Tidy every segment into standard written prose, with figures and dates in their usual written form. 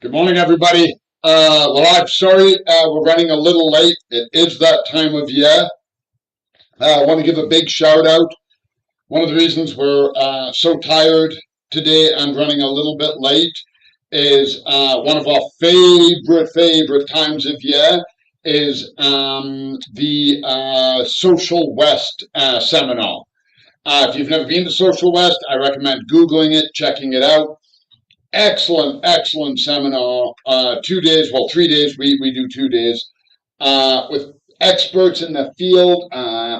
Good morning, everybody. I'm sorry we're running a little late. It is that time of year. I want to give a big shout out. One of the reasons we're so tired today and running a little bit late is one of our favorite times of year is the Social West seminar. If you've never been to Social West, I recommend Googling it, checking it out. Excellent seminar. 2 days, well, 3 days. We do 2 days with experts in the field,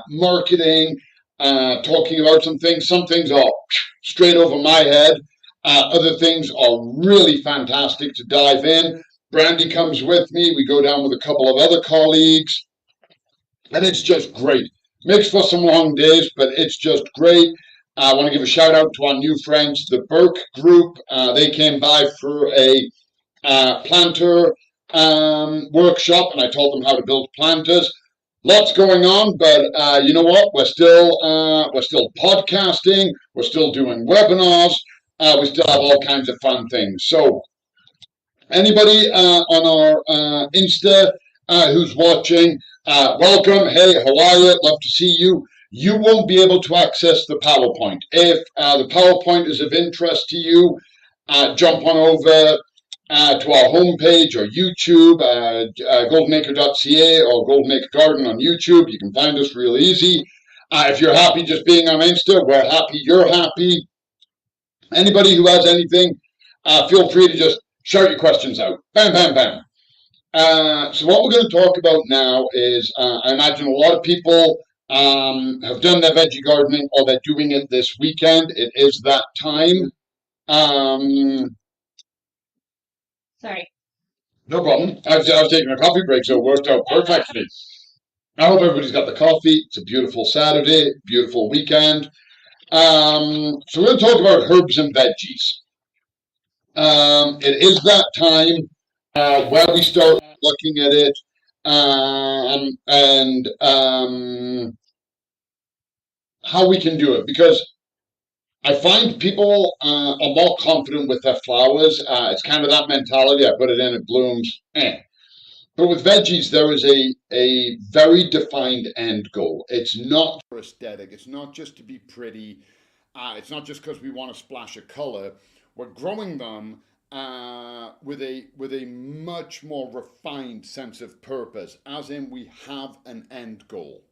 marketing, talking about some things. Some things are straight over my head. Other things are really fantastic to dive in. Brandy comes with me. We go down with a couple of other colleagues, and it's just great. Makes for some long days, but it's just great. I want to give a shout out to our new friends, the Burke Group. They came by for a planter workshop, and I told them how to build planters. Lots going on, but you know what? We're still podcasting. We're still doing webinars. We still have all kinds of fun things. So anybody on our Insta who's watching, welcome. Hey, how are you? Love to see you. You won't be able to access the PowerPoint. If the PowerPoint is of interest to you, jump on over to our homepage or YouTube, goldenacre.ca or Golden Acre Garden on YouTube. You can find us real easy. If you're happy just being on Insta, we're happy you're happy. Anybody who has anything, feel free to just shout your questions out. Bam, bam, bam. So what we're going to talk about now is, I imagine a lot of people have done their veggie gardening or they're doing it this weekend. It is that time. Um, Sorry. No problem. I was taking a coffee break, so it worked out perfectly. I hope everybody's got the coffee. It's a beautiful Saturday, beautiful weekend. So we're going to talk about herbs and veggies. It is that time where we start looking at it and how we can do it, because I find people are more confident with their flowers. It's kind of that mentality. I put it in, it blooms. But with veggies, there is a very defined end goal. It's not for aesthetic. It's not just to be pretty. It's not just because we want to splash a color. We're growing them with a much more refined sense of purpose, as in we have an end goal.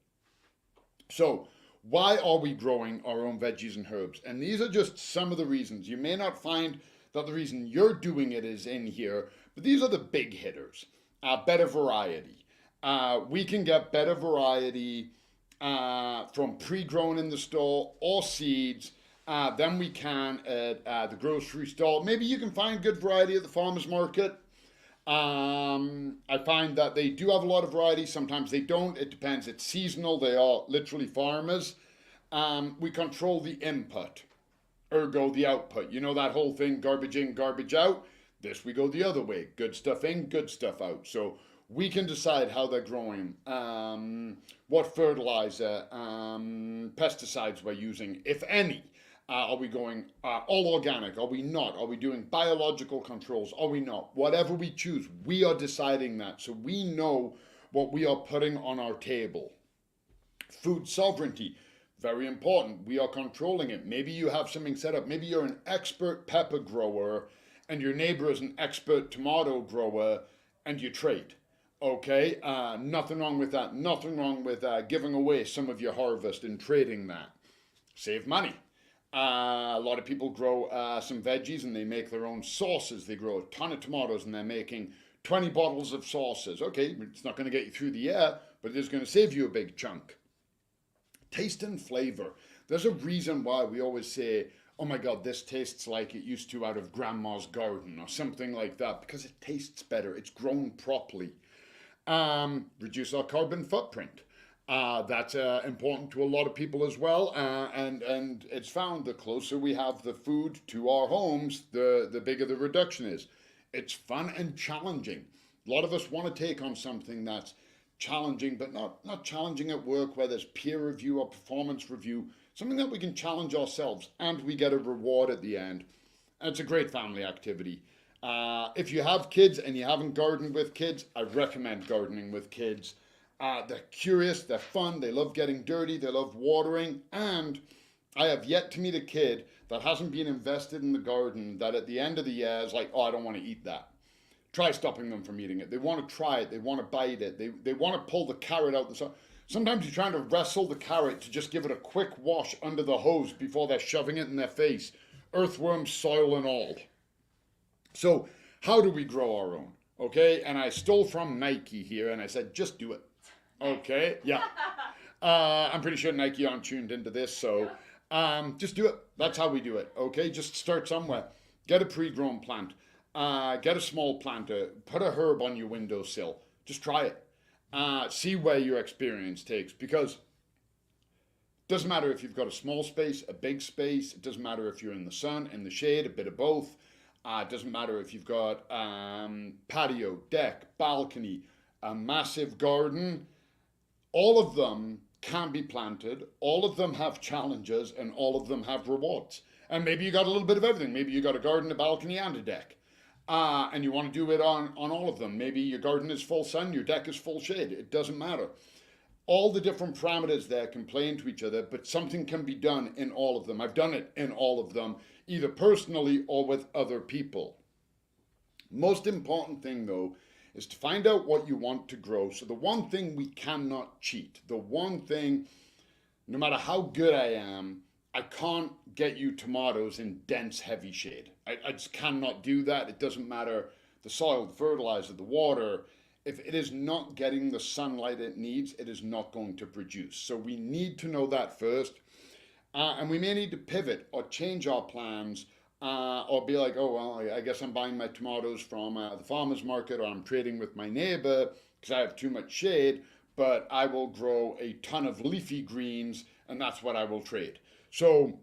So why are we growing our own veggies and herbs? And these are just some of the reasons. You may not find that the reason you're doing it is in here, but these are the big hitters. Better variety. We can get better variety from pre-grown in the store or seeds than we can at the grocery store. Maybe you can find good variety at the farmer's market. I find that they do have a lot of variety. Sometimes they don't. It depends. It's seasonal. They are literally farmers. We control the input, ergo the output. You know that whole thing, garbage in, garbage out? This we go the other way. Good stuff in, good stuff out. So we can decide how they're growing, what fertilizer, pesticides we're using, if any. Are we going all organic? Are we not? Are we doing biological controls? Are we not? Whatever we choose, we are deciding that. So we know what we are putting on our table. Food sovereignty, very important. We are controlling it. Maybe you have something set up. Maybe you're an expert pepper grower and your neighbor is an expert tomato grower and you trade. Okay, nothing wrong with that. Nothing wrong with giving away some of your harvest and trading that. Save money. A lot of people grow some veggies and they make their own sauces. They grow a ton of tomatoes and they're making 20 bottles of sauces. Okay, it's not going to get you through the year, but it is going to save you a big chunk. Taste and flavor. There's a reason why we always say, oh my God, this tastes like it used to out of grandma's garden or something like that, because it tastes better. It's grown properly. Reduce our carbon footprint. That's important to a lot of people as well, and it's found the closer we have the food to our homes, the bigger the reduction is. It's fun and challenging. A lot of us want to take on something that's challenging, but not challenging at work where there's peer review or performance review, something that we can challenge ourselves and we get a reward at the end. And it's a great family activity. If you have kids and you haven't gardened with kids, I recommend gardening with kids. They're curious, they're fun, they love getting dirty, they love watering, and I have yet to meet a kid that hasn't been invested in the garden that at the end of the year is like, oh, I don't want to eat that. Try stopping them from eating it. They want to try it, they want to bite it, they want to pull the carrot out the side. Sometimes you're trying to wrestle the carrot to just give it a quick wash under the hose before they're shoving it in their face. Earthworms, soil, and all. So, how do we grow our own? Okay, and I stole from Nike here and I said, just do it. Okay, yeah. I'm pretty sure Nike aren't tuned into this, so just do it. That's how we do it. Okay, just start somewhere. Get a pre-grown plant. Get a small planter. Put a herb on your windowsill. Just try it. See where your experience takes, because it doesn't matter if you've got a small space, a big space. It doesn't matter if you're in the sun, in the shade, a bit of both. It doesn't matter if you've got patio, deck, balcony, a massive garden. All of them can be planted. All of them have challenges, and all of them have rewards. And maybe you got a little bit of everything. Maybe you got a garden, a balcony, and a deck. And you want to do it on all of them. Maybe your garden is full sun, your deck is full shade. It doesn't matter. All the different parameters there can play into each other, but something can be done in all of them. I've done it in all of them, either personally or with other people. Most important thing, though, is to find out what you want to grow. So the one thing we cannot cheat, the one thing, no matter how good I am, I can't get you tomatoes in dense, heavy shade. I just cannot do that. It doesn't matter the soil, the fertilizer, the water. If it is not getting the sunlight it needs, it is not going to produce. So we need to know that first. And we may need to pivot or change our plans, or be like, oh, well, I guess I'm buying my tomatoes from the farmer's market, or I'm trading with my neighbor because I have too much shade, but I will grow a ton of leafy greens, and that's what I will trade. So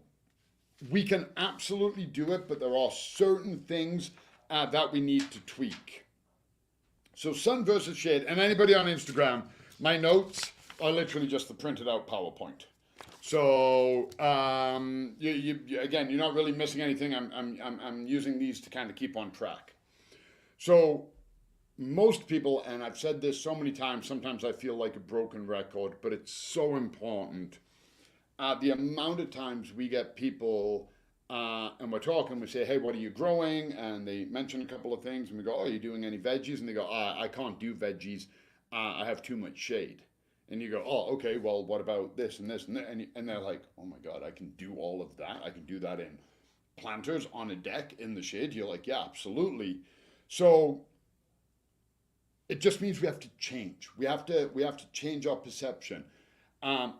we can absolutely do it, but there are certain things that we need to tweak. So sun versus shade, and anybody on Instagram, my notes are literally just the printed out PowerPoint. So again, you're not really missing anything. I'm using these to kind of keep on track. So most people, and I've said this so many times, sometimes I feel like a broken record, but it's so important. The amount of times we get people and we're talking, we say, hey, what are you growing? And they mention a couple of things, and we go, oh, are you doing any veggies? And they go, I can't do veggies. I have too much shade. And you go, oh, okay, well, what about this and this and that? And they're like, oh my God, I can do all of that. I can do that in planters on a deck in the shade. You're like, yeah, absolutely. So it just means we have to change. We have to change our perception. I'm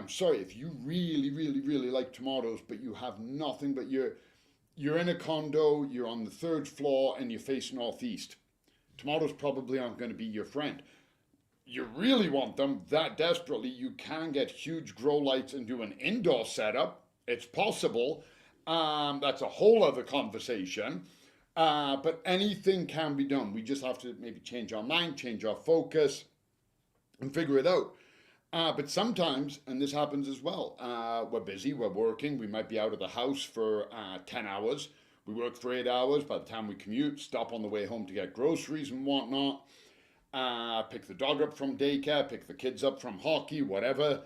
sorry if you really, really, really like tomatoes, but you have nothing. But you're in a condo, you're on the third floor, and you face northeast. Tomatoes probably aren't going to be your friend. You really want them that desperately, you can get huge grow lights and do an indoor setup. It's possible. That's a whole other conversation. But anything can be done. We just have to maybe change our mind, change our focus, and figure it out. But sometimes, and this happens as well, we're busy, we're working, we might be out of the house for 10 hours. We work for 8 hours. By the time we commute, stop on the way home to get groceries and whatnot. Pick the dog up from daycare, pick the kids up from hockey, whatever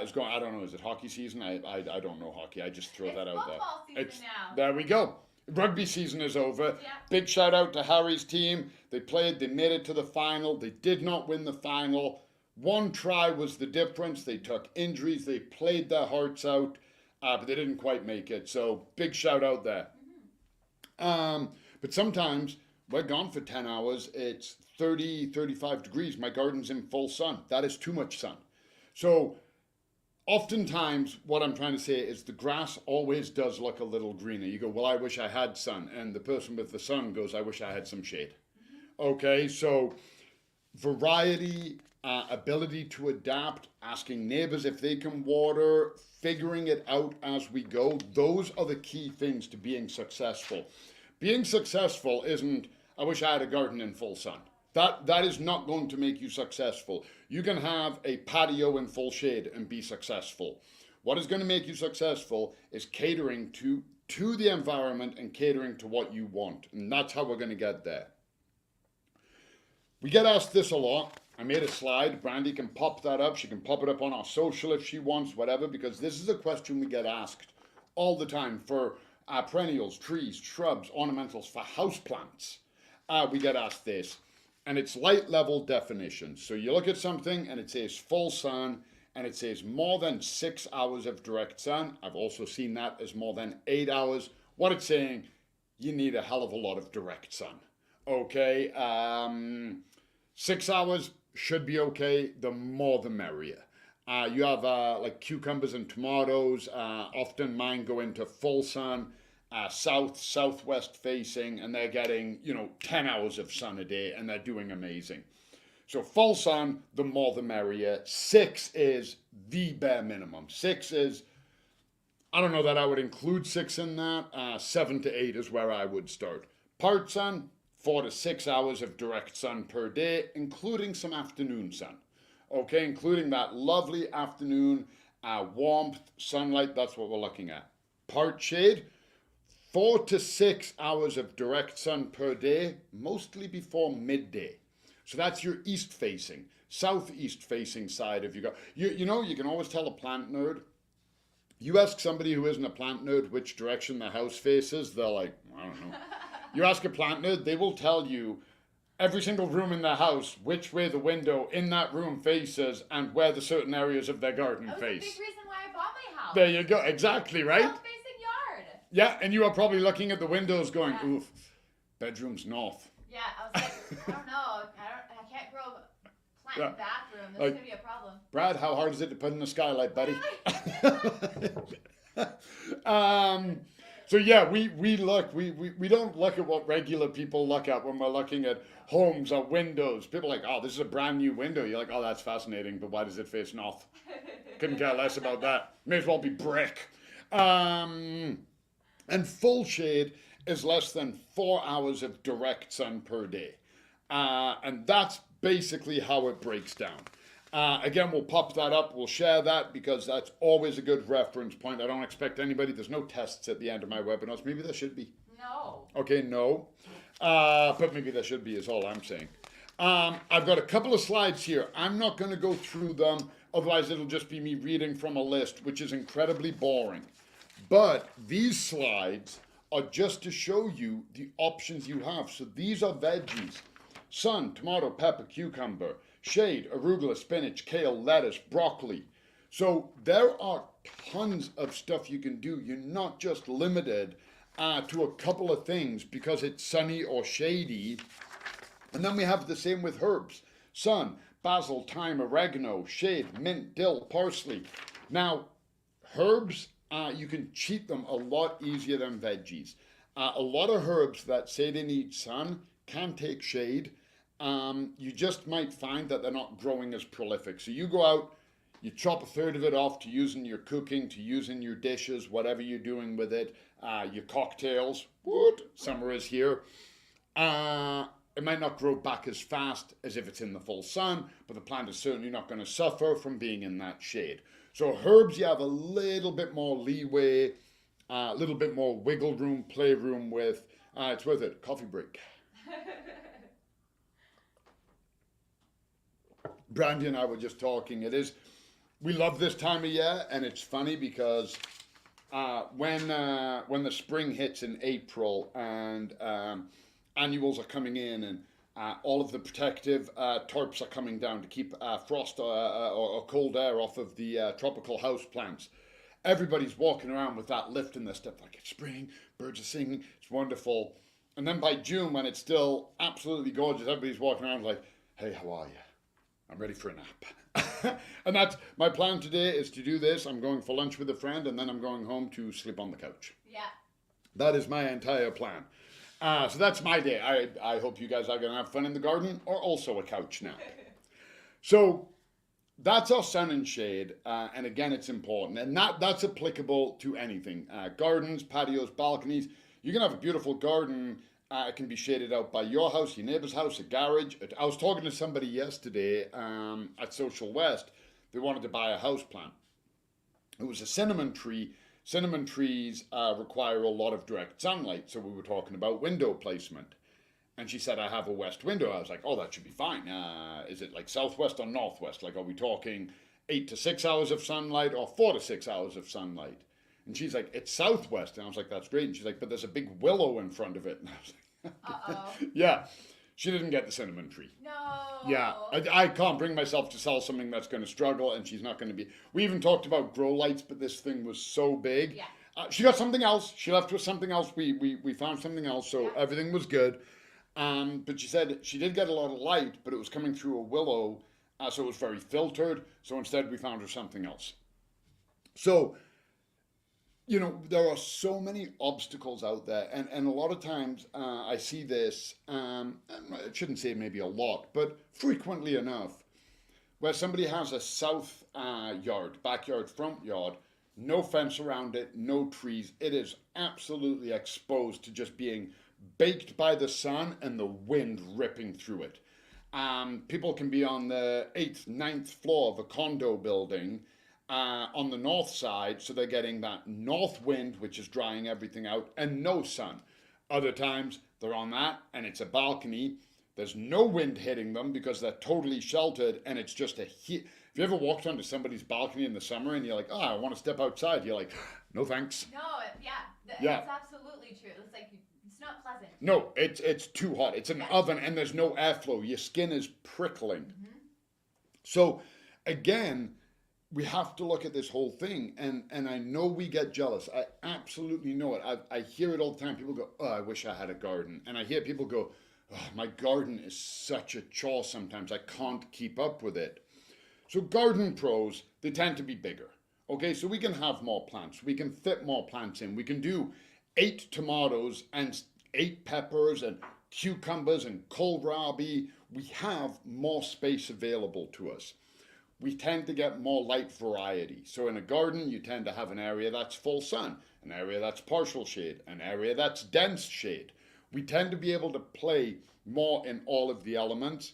is going. I don't know. Is it hockey season? I don't know hockey. I just throw that out there. It's football season now. There we go. Rugby season is over. Yeah. Big shout out to Harry's team. They played. They made it to the final. They did not win the final. One try was the difference. They took injuries. They played their hearts out, but they didn't quite make it. So big shout out there. But sometimes we're gone for 10 hours. It's 30, 35 degrees. My garden's in full sun. That is too much sun. So oftentimes what I'm trying to say is the grass always does look a little greener. You go, well, I wish I had sun. And the person with the sun goes, I wish I had some shade. Okay, so variety, ability to adapt, asking neighbors if they can water, figuring it out as we go. Those are the key things to being successful. Being successful isn't, I wish I had a garden in full sun. That is not going to make you successful. You can have a patio in full shade and be successful. What is going to make you successful is catering to to the environment and catering to what you want. And that's how we're going to get there. We get asked this a lot. I made a slide. Brandy can pop that up. She can pop it up on our social if she wants, whatever, because this is a question we get asked all the time for perennials, trees, shrubs, ornamentals, for houseplants. We get asked this, and it's light level definition. So you look at something and it says full sun, and it says more than 6 hours of direct sun. I've also seen that as more than 8 hours. What it's saying, you need a hell of a lot of direct sun. Okay, 6 hours should be okay. The more the merrier. You have like cucumbers and tomatoes. Often mine go into full sun, southwest facing, and they're getting 10 hours of sun a day, and they're doing amazing. So full sun, the more the merrier. 6 is the bare minimum. 6 is, I don't know that I would include 6 in that. 7 to 8 is where I would start. Part sun, 4 to 6 hours of direct sun per day, including some afternoon sun. Okay, including that lovely afternoon warmth, sunlight, that's what we're looking at. Part shade, 4 to 6 hours of direct sun per day, mostly before midday. So that's your east facing, southeast facing side of your garden. You can always tell a plant nerd. You ask somebody who isn't a plant nerd which direction the house faces, they're like, I don't know. You ask a plant nerd, they will tell you every single room in the house, which way the window in that room faces, and where the certain areas of their garden face. That was a big reason why I bought my house. There you go, exactly, right? South-facing yard. Yeah, and you are probably looking at the windows going, oof, bedroom's north. Yeah, I was like, I don't know, I can't grow a plant in the bathroom. This is gonna be a problem. Brad, how hard is it to put in the skylight, buddy? So yeah, we don't look at what regular people look at when we're looking at homes or windows. People are like, oh, this is a brand new window. You're like, oh, that's fascinating, but why does it face north? Couldn't care less about that. May as well be brick. And full shade is less than 4 hours of direct sun per day. And that's basically how it breaks down. Again, we'll pop that up. We'll share that because that's always a good reference point. I don't expect anybody. There's no tests at the end of my webinars. Maybe there should be. No. Okay, no. But maybe there should be is all I'm saying. I've got a couple of slides here. I'm not going to go through them. Otherwise, it'll just be me reading from a list, which is incredibly boring. But these slides are just to show you the options you have. So these are veggies. Sun, tomato, pepper, cucumber. Shade, arugula, spinach, kale, lettuce, broccoli. So there are tons of stuff you can do. You're not just limited to a couple of things because it's sunny or shady. And then we have the same with herbs. Sun, basil, thyme, oregano, shade, mint, dill, parsley. Now, herbs, you can cheat them a lot easier than veggies. A lot of herbs that say they need sun can take shade. You just might find that they're not growing as prolific. So you go out, you chop a third of it off to use in your cooking, to use in your dishes, whatever you're doing with it, your cocktails, summer is here. It might not grow back as fast as if it's in the full sun, but the plant is certainly not going to suffer from being in that shade. So herbs, you have a little bit more leeway, a little bit more wiggle room, play room with. It's worth it. Coffee break. Brandy and I were just talking. We love this time of year, and it's funny because when the spring hits in April and annuals are coming in and all of the protective tarps are coming down to keep frost or cold air off of the tropical house plants. Everybody's walking around with that lift in their step, like it's spring, birds are singing, it's wonderful. And then by June, when it's still absolutely gorgeous, everybody's walking around like, hey, how are you? I'm ready for a nap. And that's my plan today is to do this. I'm going for lunch with a friend, and then I'm going home to sleep on the couch. Yeah. That is my entire plan. So that's my day. I hope you guys are going to have fun in the garden or also a couch nap. So that's our sun and shade. And again, it's important. And that's applicable to anything. Gardens, patios, balconies. You can have a beautiful garden. It can be shaded out by your house, your neighbor's house, a garage. I was talking to somebody yesterday at Social West. They wanted to buy a house plant. It was a cinnamon tree cinnamon trees require a lot of direct sunlight. So we were talking about window placement. And she said, I have a west window. I was like, oh, that should be fine. Is it like southwest or northwest? Like, are we talking 8 to 6 hours of sunlight or 4 to 6 hours of sunlight? And she's like, it's southwest. And I was like, that's great. And she's like, but there's a big willow in front of it. And I was like, uh-oh. Yeah. She didn't get the cinnamon tree. No. Yeah. I can't bring myself to sell something that's going to struggle, and she's not going to be. We even talked about grow lights, but this thing was so big. Yeah. She got something else. She left with something else. We found something else, so everything was good. But she said she did get a lot of light, but it was coming through a willow, so it was very filtered. So instead, we found her something else. So, there are so many obstacles out there, and a lot of times I see this, I shouldn't say maybe a lot, but frequently enough, where somebody has a south backyard, front yard, no fence around it, no trees. It is absolutely exposed to just being baked by the sun and the wind ripping through it. People can be on the 8th, 9th floor of a condo building on the north side, so they're getting that north wind, which is drying everything out, and no sun. Other times, they're on that, and it's a balcony. There's no wind hitting them because they're totally sheltered, and it's just a heat. Have you ever walked onto somebody's balcony in the summer and you're like, oh, I want to step outside? You're like, no thanks. No, yeah. It's absolutely true. It's like, it's not pleasant. No, it's too hot. It's an oven, and there's no airflow. Your skin is prickling. Mm-hmm. So, again, we have to look at this whole thing, and I know we get jealous. I absolutely know it. I hear it all the time. People go, oh, I wish I had a garden. And I hear people go, oh, my garden is such a chore sometimes. I can't keep up with it. So garden pros, they tend to be bigger. Okay, so we can have more plants. We can fit more plants in. We can do 8 tomatoes and 8 peppers and cucumbers and kohlrabi. We have more space available to us. We tend to get more light variety. So in a garden, you tend to have an area that's full sun, an area that's partial shade, an area that's dense shade. We tend to be able to play more in all of the elements.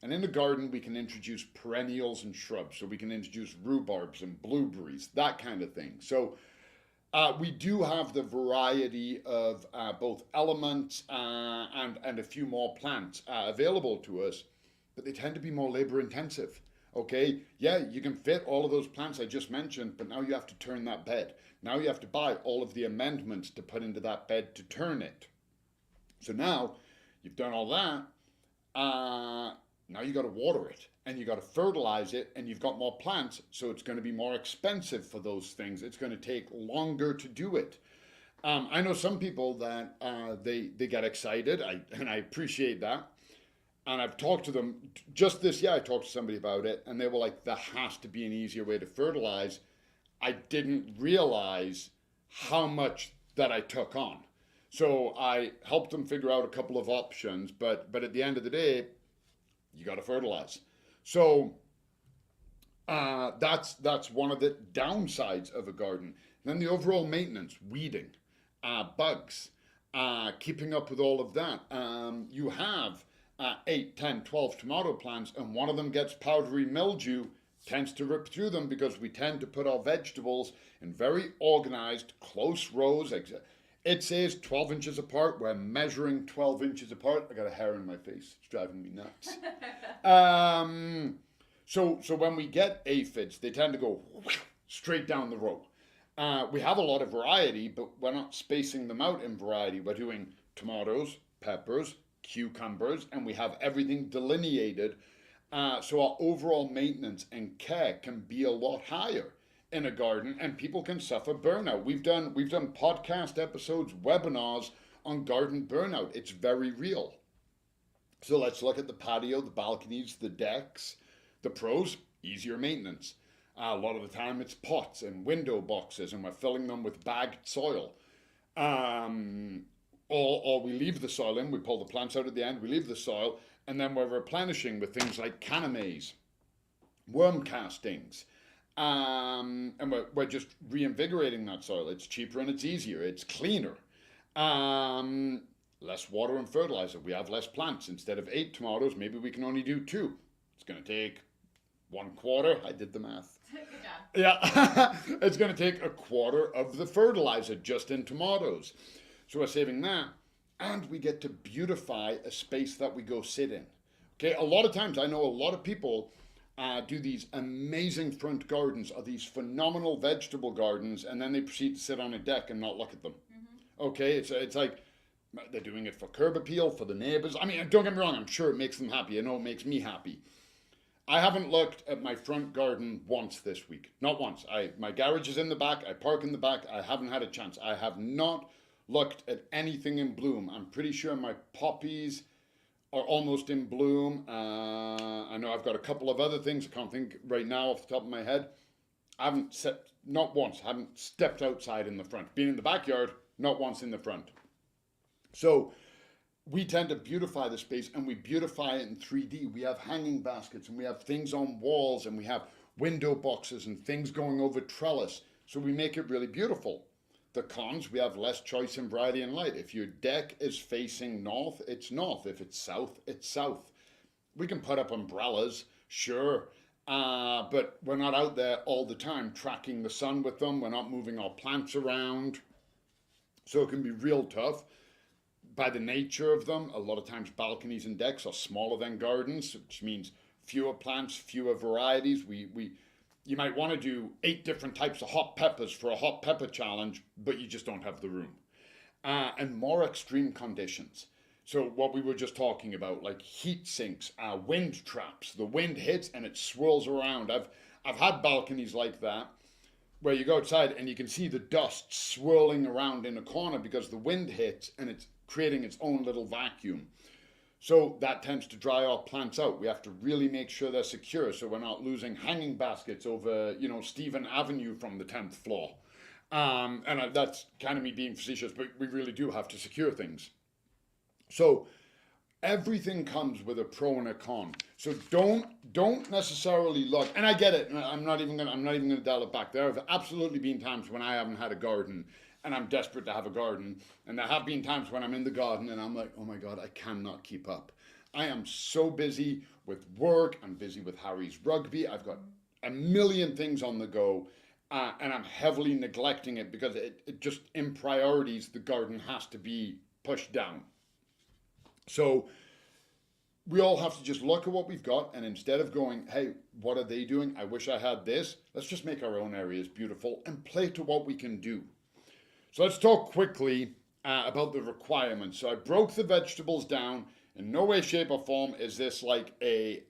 And in the garden, we can introduce perennials and shrubs. So we can introduce rhubarbs and blueberries, that kind of thing. So we do have the variety of both elements and a few more plants available to us, but they tend to be more labor intensive. Okay, yeah, you can fit all of those plants I just mentioned, but now you have to turn that bed. Now you have to buy all of the amendments to put into that bed to turn it. So now you've done all that. Now you got to water it, and you got to fertilize it, and you've got more plants, so it's going to be more expensive for those things. It's going to take longer to do it. I know some people that they get excited, and I appreciate that. And I've talked to them just this year. I talked to somebody about it, and they were like, there has to be an easier way to fertilize. I didn't realize how much that I took on. So I helped them figure out a couple of options, but at the end of the day, you got to fertilize. So that's one of the downsides of a garden. And then the overall maintenance, weeding, bugs, keeping up with all of that. You have 8, 10, 12 tomato plants, and one of them gets powdery mildew, tends to rip through them because we tend to put our vegetables in very organized, close rows. It says 12 inches apart. We're measuring 12 inches apart. I got a hair in my face. It's driving me nuts. So when we get aphids, they tend to go straight down the row. We have a lot of variety, but we're not spacing them out in variety. We're doing tomatoes, peppers, cucumbers, and we have everything delineated. So our overall maintenance and care can be a lot higher in a garden, and people can suffer burnout. We've done podcast episodes, webinars on garden burnout. It's very real. So let's look at the patio, the balconies, the decks. The pros, easier maintenance. A lot of the time it's pots and window boxes, and we're filling them with bagged soil. Or we leave the soil in, we pull the plants out at the end, we leave the soil, and then we're replenishing with things like canomays, worm castings, and we're just reinvigorating that soil. It's cheaper and it's easier, it's cleaner. Less water and fertilizer. We have less plants. Instead of 8 tomatoes, maybe we can only do 2. It's going to take 1/4. I did the math. Good job. Yeah, it's going to take a quarter of the fertilizer just in tomatoes. So we're saving that. And we get to beautify a space that we go sit in. Okay, a lot of times I know a lot of people do these amazing front gardens or these phenomenal vegetable gardens, and then they proceed to sit on a deck and not look at them. Okay, it's like they're doing it for curb appeal, for the neighbors. I mean, don't get me wrong, I'm sure it makes them happy. I know it makes me happy. I haven't looked at my front garden once this week. Not once. My garage is in the back. I park in the back. I haven't had a chance. I have not looked at anything in bloom. I'm pretty sure my poppies are almost in bloom. I know I've got a couple of other things. I can't think right now off the top of my head. I not once, haven't stepped outside in the front. Been in the backyard, not once in the front. So we tend to beautify the space, and we beautify it in 3D. We have hanging baskets, and we have things on walls, and we have window boxes and things going over trellis. So we make it really beautiful. The cons, we have less choice in variety and light. If your deck is facing north, it's north. If it's south, it's south. We can put up umbrellas, sure, but we're not out there all the time tracking the sun with them. We're not moving our plants around. So it can be real tough. By the nature of them, a lot of times balconies and decks are smaller than gardens, which means fewer plants, fewer varieties. You might want to do 8 different types of hot peppers for a hot pepper challenge, but you just don't have the room. And more extreme conditions. So what we were just talking about, like heat sinks, wind traps. The wind hits and it swirls around. I've had balconies like that where you go outside and you can see the dust swirling around in a corner because the wind hits and it's creating its own little vacuum. So that tends to dry our plants out. We have to really make sure they're secure so we're not losing hanging baskets over, Stephen Avenue from the 10th floor. And that's kind of me being facetious, but we really do have to secure things. So everything comes with a pro and a con. So don't necessarily look. And I get it. I'm not even gonna dial it back. There have absolutely been times when I haven't had a garden and I'm desperate to have a garden. And there have been times when I'm in the garden and I'm like, oh my God, I cannot keep up. I am so busy with work. I'm busy with Harry's rugby. I've got a million things on the go. And I'm heavily neglecting it because it just, in priorities, the garden has to be pushed down. So we all have to just look at what we've got, and instead of going, hey, what are they doing? I wish I had this. Let's just make our own areas beautiful and play to what we can do. So let's talk quickly about the requirements. So I broke the vegetables down. In no way, shape, or form is this like a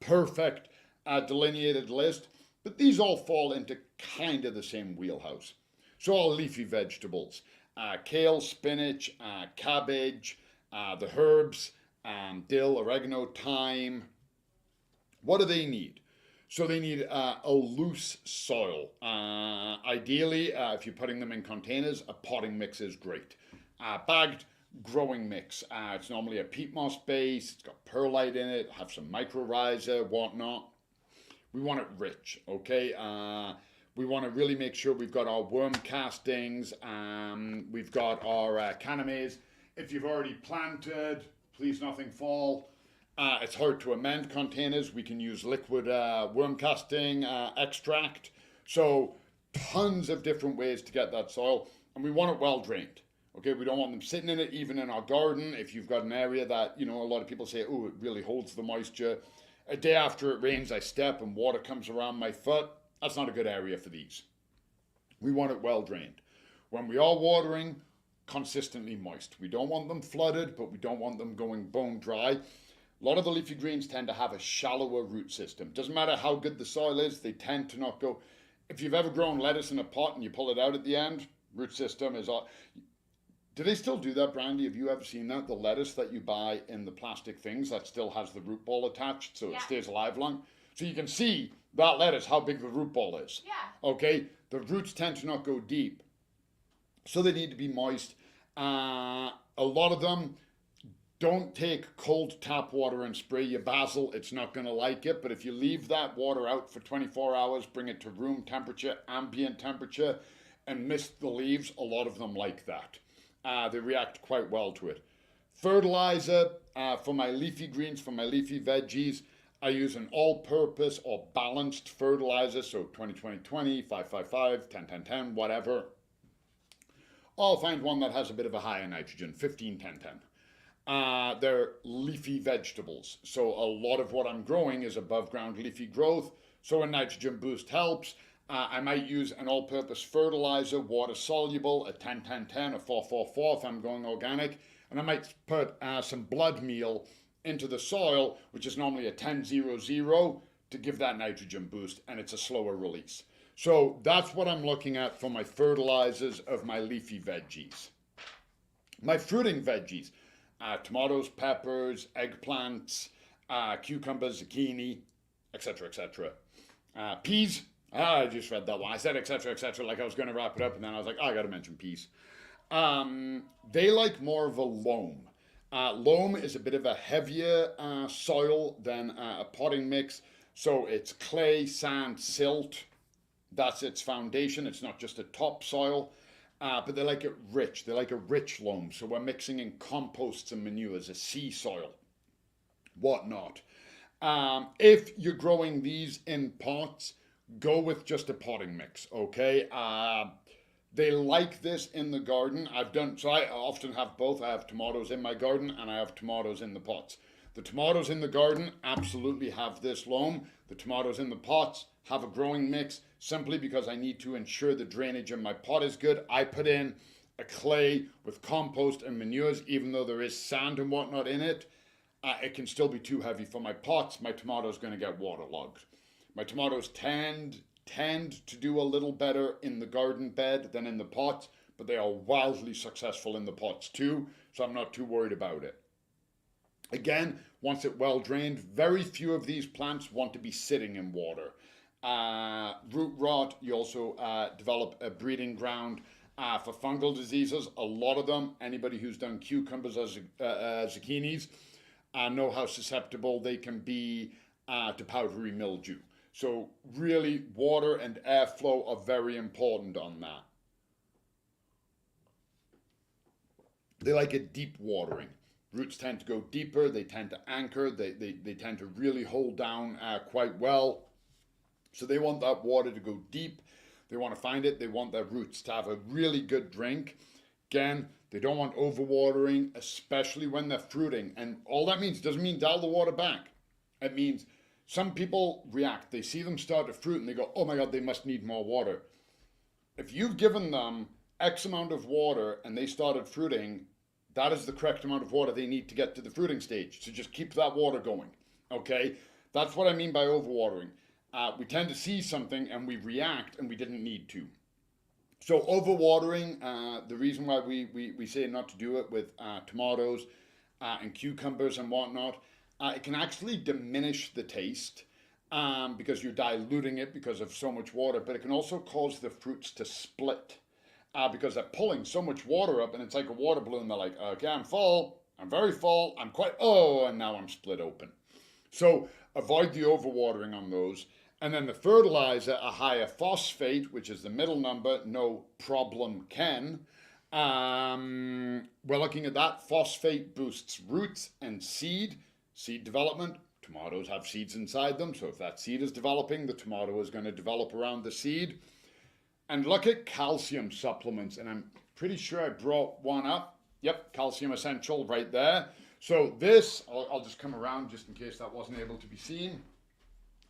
perfect delineated list, but these all fall into kind of the same wheelhouse. So all leafy vegetables, kale, spinach, cabbage, the herbs, dill, oregano, thyme. What do they need? So they need a loose soil. Ideally, if you're putting them in containers, a potting mix is great. Bagged growing mix. It's normally a peat moss base. It's got perlite in it. Have some mycorrhiza, whatnot. We want it rich, okay? We want to really make sure we've got our worm castings. We've got our canames. If you've already planted, please nothing fall. It's hard to amend containers. We can use liquid worm casting extract. So tons of different ways to get that soil. And we want it well drained. Okay, we don't want them sitting in it, even in our garden. If you've got an area that, a lot of people say, oh, it really holds the moisture. A day after it rains, I step and water comes around my foot. That's not a good area for these. We want it well drained. When we are watering, consistently moist. We don't want them flooded, but we don't want them going bone dry. A lot of the leafy greens tend to have a shallower root system. Doesn't matter how good the soil is, they tend to not go. If you've ever grown lettuce in a pot and you pull it out at the end, root system is all. Do they still do that, Brandy? Have you ever seen that? The lettuce that you buy in the plastic things that still has the root ball attached so it stays alive long. So you can see that lettuce, how big the root ball is. Yeah. Okay? The roots tend to not go deep. So they need to be moist. A lot of them don't take cold tap water and spray your basil. It's not going to like it. But if you leave that water out for 24 hours, bring it to room temperature, ambient temperature, and mist the leaves, a lot of them like that. They react quite well to it. Fertilizer for my leafy greens, for my leafy veggies. I use an all-purpose or balanced fertilizer, so 20-20-20, 5-5-5, 10-10-10, whatever. I'll find one that has a bit of a higher nitrogen, 15-10-10. They're leafy vegetables, so a lot of what I'm growing is above ground leafy growth, so a nitrogen boost helps. I might use an all-purpose fertilizer, water soluble, a 10-10-10, a 4-4-4 if I'm going organic, and I might put some blood meal into the soil, which is normally a 10-0-0, to give that nitrogen boost, and it's a slower release. So that's what I'm looking at for my fertilizers of my leafy veggies. My fruiting veggies, tomatoes, peppers, eggplants, cucumbers, zucchini, etc., etc. Peas, I just read that one. I said etc., etc., like I was going to wrap it up, and then I was like, oh, I got to mention peas. They like more of a loam. Loam is a bit of a heavier soil than a potting mix, so it's clay, sand, silt. That's its foundation. It's not just a topsoil, but they like it rich. They like a rich loam, so we're mixing in composts and manures, a sea soil, whatnot. If you're growing these in pots, go with just a potting mix, okay? They like this in the garden. So I often have both. I have tomatoes in my garden and I have tomatoes in the pots. The tomatoes in the garden absolutely have this loam. The tomatoes in the pots have a growing mix simply because I need to ensure the drainage in my pot is good. I put in a clay with compost and manures, even though there is sand and whatnot in it. It can still be too heavy for my pots. My tomatoes going to get waterlogged. My tomatoes tend to do a little better in the garden bed than in the pots, but they are wildly successful in the pots too, so I'm not too worried about it. Again, once it's well drained, very few of these plants want to be sitting in water. Root rot, you also develop a breeding ground for fungal diseases. A lot of them, anybody who's done cucumbers or zucchinis, know how susceptible they can be to powdery mildew. So really, water and airflow are very important on that. They like a deep watering. Roots tend to go deeper, they tend to anchor, they tend to really hold down quite well. So they want that water to go deep. They want to find it. They want their roots to have a really good drink. Again, they don't want overwatering, especially when they're fruiting. And all that means doesn't mean dial the water back. It means some people react. They see them start to fruit and they go, oh my God, they must need more water. If you've given them X amount of water and they started fruiting, that is the correct amount of water they need to get to the fruiting stage. So just keep that water going, okay? That's what I mean by overwatering. We tend to see something and we react and we didn't need to. So overwatering, the reason why we say not to do it with tomatoes and cucumbers and whatnot, it can actually diminish the taste because you're diluting it because of so much water, but it can also cause the fruits to split because they're pulling so much water up and it's like a water balloon. They're like, okay, I'm full, I'm very full, I'm quite, oh, and now I'm split open. So avoid the overwatering on those. And then the fertilizer, a higher phosphate, which is the middle number, no problem can. We're looking at that. Phosphate boosts roots and seed development. Tomatoes have seeds inside them, so if that seed is developing, the tomato is going to develop around the seed. And look at calcium supplements, and I'm pretty sure I brought one up. Yep, Calcium Essential right there. So this, I'll just come around just in case that wasn't able to be seen.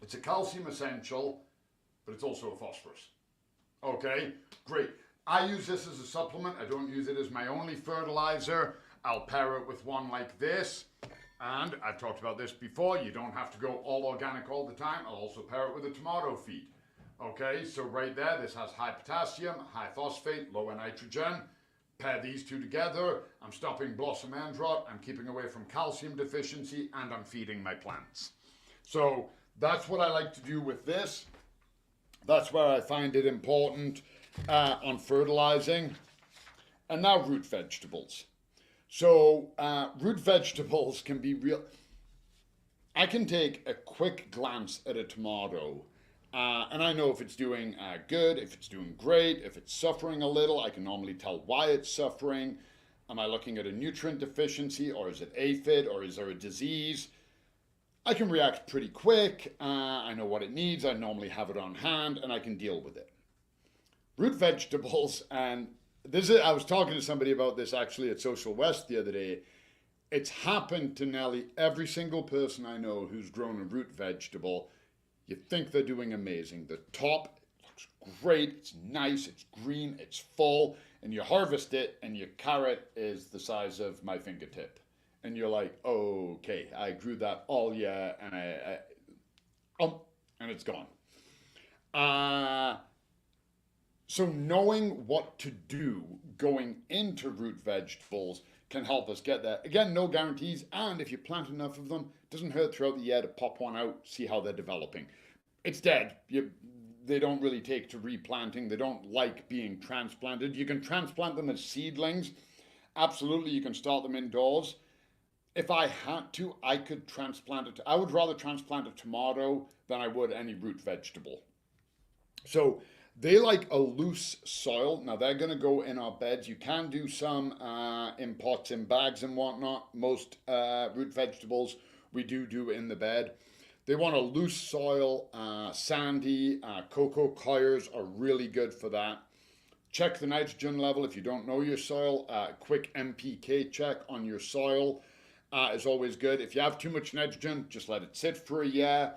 It's a calcium essential, but it's also a phosphorus. Okay, great. I use this as a supplement. I don't use it as my only fertilizer. I'll pair it with one like this. And I've talked about this before. You don't have to go all organic all the time. I'll also pair it with a tomato feed. Okay, so right there, this has high potassium, high phosphate, lower nitrogen. Pair these two together. I'm stopping blossom end rot. I'm keeping away from calcium deficiency, and I'm feeding my plants. So that's what I like to do with this. That's where I find it important on fertilizing. And now root vegetables. So root vegetables can be real. I can take a quick glance at a tomato and I know if it's doing good, if it's doing great, if it's suffering a little. I can normally tell why it's suffering. Am I looking at a nutrient deficiency, or is it aphid, or is there a disease? I can react pretty quick. I know what it needs. I normally have it on hand and I can deal with it. Root vegetables, and I was talking to somebody about this actually at Social West the other day. It's happened to nearly every single person I know who's grown a root vegetable. You think they're doing amazing. The top looks great, it's nice, it's green, it's full, and you harvest it and your carrot is the size of my fingertip. And you're like, okay, I grew that all year and it's gone. So knowing what to do going into root vegetables can help us get there. Again, no guarantees, and if you plant enough of them, it doesn't hurt throughout the year to pop one out, see how they're developing. It's dead. They don't really take to replanting. They don't like being transplanted. You can transplant them as seedlings. Absolutely, you can start them indoors. If I had to, I could transplant it. I would rather transplant a tomato than I would any root vegetable. So they like a loose soil. Now they're going to go in our beds. You can do some in pots, in bags and whatnot. Most root vegetables we do in the bed. They want a loose soil, sandy. Cocoa coirs are really good for that. Check the nitrogen level if you don't know your soil. Quick NPK check on your soil is always good. If you have too much nitrogen, just let it sit for a year.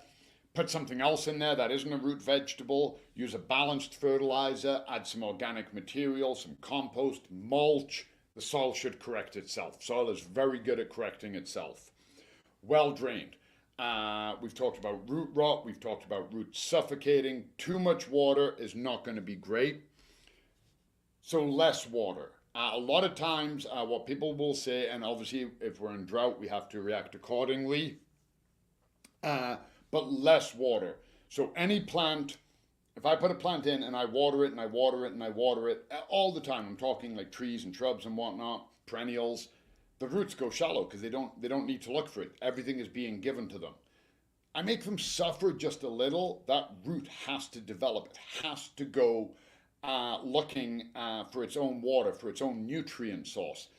Put something else in there that isn't a root vegetable. Use a balanced fertilizer. Add some organic material, some compost, mulch. The soil should correct itself. Soil is very good at correcting itself. Well drained. We've talked about root rot. We've talked about roots suffocating. Too much water is not going to be great. So less water. A lot of times what people will say, and obviously if we're in drought, we have to react accordingly. But less water. So any plant, if I put a plant in and I water it and I water it and I water it all the time, I'm talking like trees and shrubs and whatnot, perennials, the roots go shallow because they don't need to look for it. Everything is being given to them. I make them suffer just a little. That root has to develop. It has to go looking for its own water, for its own nutrient source.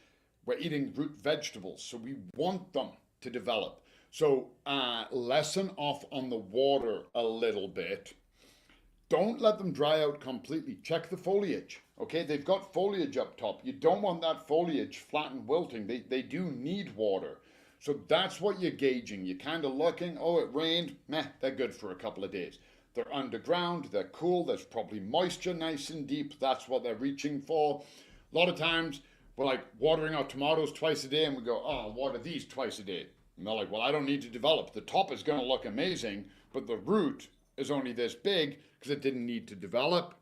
We're eating root vegetables, so we want them to develop. So lessen off on the water a little bit. Don't let them dry out completely. Check the foliage. Okay, they've got foliage up top. You don't want that foliage flat and wilting. They do need water. So that's what you're gauging. You're kind of looking, oh, it rained. Meh, they're good for a couple of days. They're underground, they're cool, there's probably moisture nice and deep. That's what they're reaching for. A lot of times, we're like watering our tomatoes twice a day and we go, oh, I'll water these twice a day. And they're like, well, I don't need to develop. The top is going to look amazing, but the root is only this big because it didn't need to develop.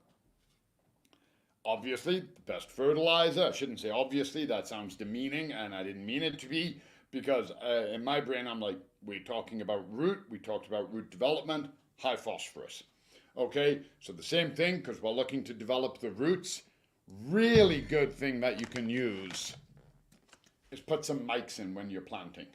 Obviously, the best fertilizer, I shouldn't say obviously, that sounds demeaning, and I didn't mean it to be, because in my brain, I'm like, we're talking about root, we talked about root development, high phosphorus. Okay, so the same thing, because we're looking to develop the roots. Really good thing that you can use is put some mics in when you're planting.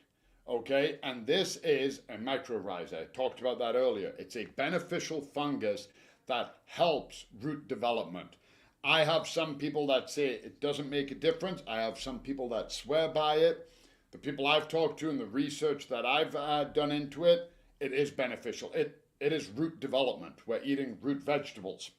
Okay, and this is a mycorrhiza. I talked about that earlier. It's a beneficial fungus that helps root development. I have some people that say it doesn't make a difference. I have some people that swear by it. The people I've talked to and the research that I've done into it, it is beneficial. It is root development. We're eating root vegetables.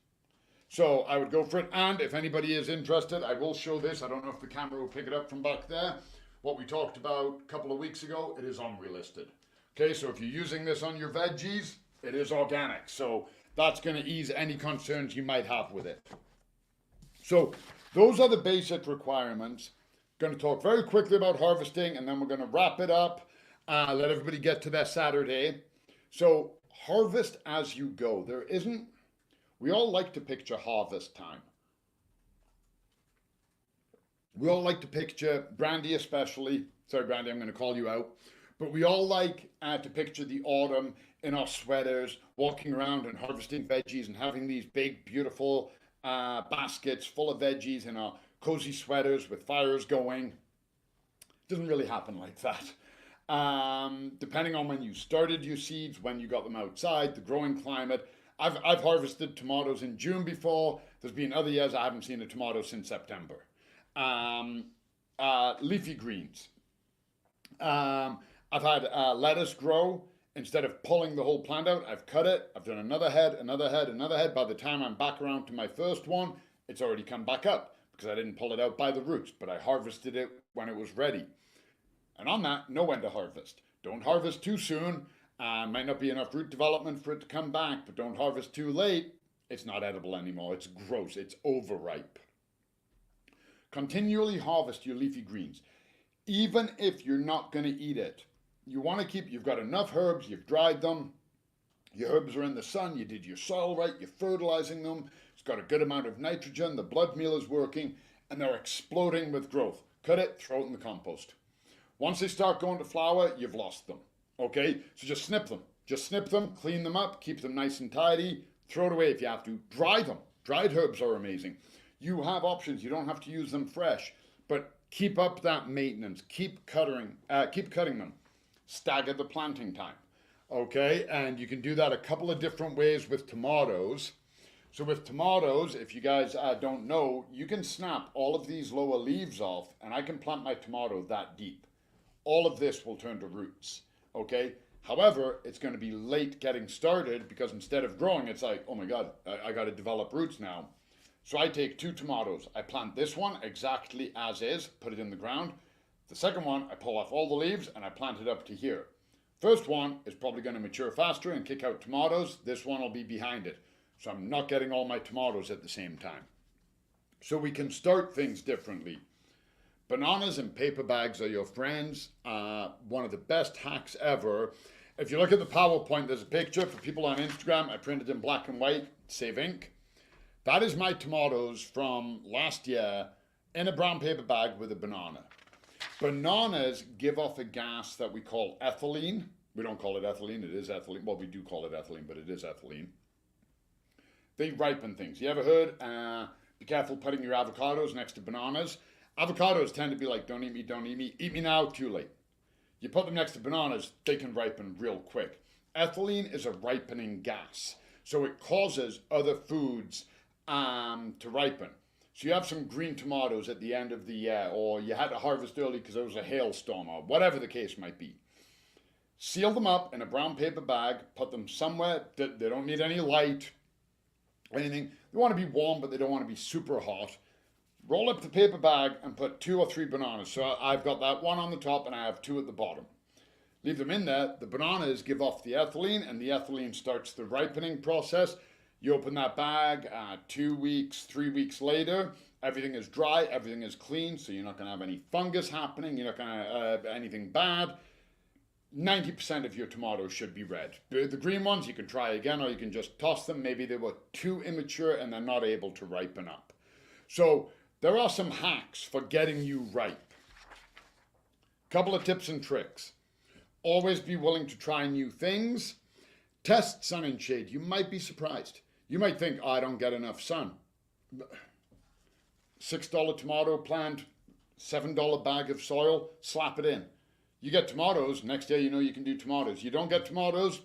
So I would go for it. And if anybody is interested, I will show this. I don't know if the camera will pick it up from back there. What we talked about a couple of weeks ago, it is OMRI-listed. Okay, so if you're using this on your veggies, it is organic. So that's going to ease any concerns you might have with it. So those are the basic requirements. Going to talk very quickly about harvesting, and then we're going to wrap it up, let everybody get to their Saturday. So harvest as you go. We all like to picture harvest time. We all like to picture, Brandy especially, sorry Brandy, I'm going to call you out, but we all like to picture the autumn in our sweaters, walking around and harvesting veggies and having these big, beautiful baskets full of veggies in our cozy sweaters with fires going. It doesn't really happen like that. Depending on when you started your seeds, when you got them outside, the growing climate. I've harvested tomatoes in June before. There's been other years I haven't seen a tomato since September. Leafy greens. I've had lettuce grow Instead of pulling the whole plant out, I've cut it, I've done another head, another head, another head. By the time I'm back around to my first one, it's already come back up because I didn't pull it out by the roots, but I harvested it when it was ready. And on that, know when to harvest. Don't harvest too soon. Might not be enough root development for it to come back, but don't harvest too late. It's not edible anymore. It's gross. It's overripe. Continually harvest your leafy greens. Even if you're not going to eat it, you want to keep, you've got enough herbs, you've dried them, your herbs are in the sun, you did your soil right, you're fertilizing them, it's got a good amount of nitrogen, the blood meal is working, and they're exploding with growth. Cut it, throw it in the compost. Once they start going to flower, you've lost them. Okay? So just snip them. Just snip them, clean them up, keep them nice and tidy, throw it away if you have to. Dry them. Dried herbs are amazing. You have options. You don't have to use them fresh, but keep up that maintenance. Keep cutting them. Stagger the planting time. Okay, and you can do that a couple of different ways with tomatoes. So with tomatoes, if you guys don't know, you can snap all of these lower leaves off, and I can plant my tomato that deep. All of this will turn to roots. Okay, however, it's going to be late getting started because instead of growing, it's like, oh my God, I got to develop roots now. So I take 2 tomatoes. I plant this one exactly as is, put it in the ground. The second one, I pull off all the leaves and I plant it up to here. First one is probably going to mature faster and kick out tomatoes. This one will be behind it. So I'm not getting all my tomatoes at the same time. So we can start things differently. Bananas in paper bags are your friends. One of the best hacks ever. If you look at the PowerPoint, there's a picture for people on Instagram. I printed in black and white, save ink. That is my tomatoes from last year in a brown paper bag with a banana. Bananas give off a gas that we call ethylene. We don't call it ethylene, it is ethylene. Well, we do call it ethylene, but it is ethylene. They ripen things. You ever heard, be careful putting your avocados next to bananas? Avocados tend to be like, don't eat me now, too late. You put them next to bananas, they can ripen real quick. Ethylene is a ripening gas, so it causes other foods to ripen. So you have some green tomatoes at the end of the year, or you had to harvest early because there was a hailstorm, or whatever the case might be. Seal them up in a brown paper bag, put them somewhere that they don't need any light, anything. They want to be warm, but they don't want to be super hot. Roll up the paper bag and put 2 or 3 bananas. So I've got that one on the top and I have 2 at the bottom. Leave them in there. The bananas give off the ethylene, and the ethylene starts the ripening process. You open that bag 2 weeks, 3 weeks later, everything is dry, everything is clean, so you're not going to have any fungus happening, you're not going to have anything bad. 90% of your tomatoes should be red. The green ones, you can try again, or you can just toss them. Maybe they were too immature and they're not able to ripen up. So there are some hacks for getting you ripe. Couple of tips and tricks. Always be willing to try new things. Test sun and shade. You might be surprised. You might think, oh, I don't get enough sun. $6 tomato plant, $7 bag of soil, slap it in. You get tomatoes, next year you know you can do tomatoes. You don't get tomatoes,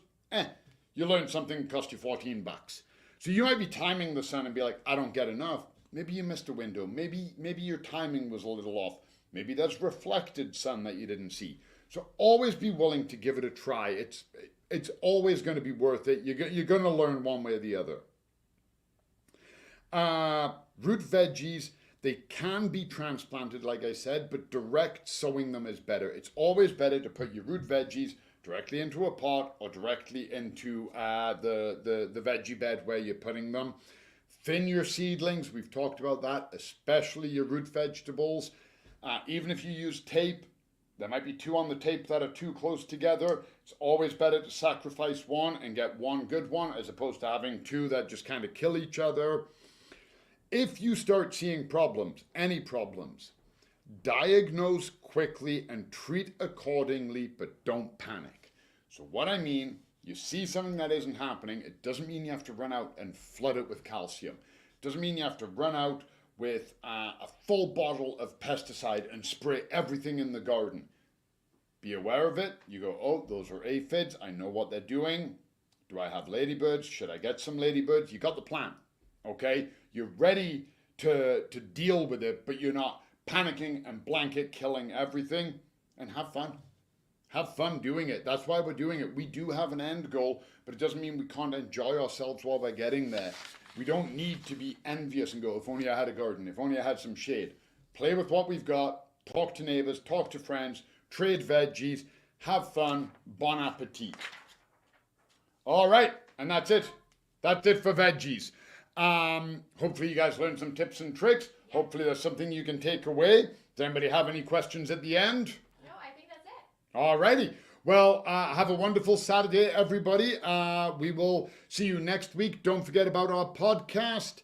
you learn something cost you 14 bucks. So you might be timing the sun and be like, I don't get enough. Maybe you missed a window. Maybe your timing was a little off. Maybe there's reflected sun that you didn't see. So always be willing to give it a try. It's always going to be worth it. You're going to learn one way or the other. Root veggies, they can be transplanted, like I said, but direct sowing them is better. It's always better to put your root veggies directly into a pot or directly into the veggie bed where you're putting them. Thin your seedlings, we've talked about that, especially your root vegetables. Even if you use tape, there might be 2 on the tape that are too close together. It's always better to sacrifice one and get one good one as opposed to having 2 that just kind of kill each other. If you start seeing problems, any problems, diagnose quickly and treat accordingly, but don't panic. So what I mean, you see something that isn't happening, it doesn't mean you have to run out and flood it with calcium. It doesn't mean you have to run out with a full bottle of pesticide and spray everything in the garden. Be aware of it. You go, oh, those are aphids. I know what they're doing. Do I have ladybirds? Should I get some ladybirds? You got the plan, okay? You're ready to deal with it, but you're not panicking and blanket killing everything. And have fun. Have fun doing it. That's why we're doing it. We do have an end goal, but it doesn't mean we can't enjoy ourselves while we're getting there. We don't need to be envious and go, if only I had a garden, if only I had some shade. Play with what we've got, talk to neighbors, talk to friends, trade veggies, have fun, bon appetit. All right, and that's it. That's it for veggies. Hopefully you guys learned some tips and tricks. Hopefully there's something you can take away. Does anybody have any questions at the end? No, I think that's it. All righty. Well, have a wonderful Saturday, everybody. We will see you next week. Don't forget about our podcast.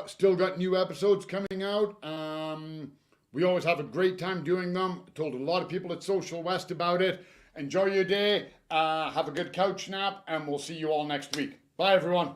Still got new episodes coming out. We always have a great time doing them. Told a lot of people at Social West about it. Enjoy your day. Have a good couch nap, and we'll see you all next week. Bye, everyone.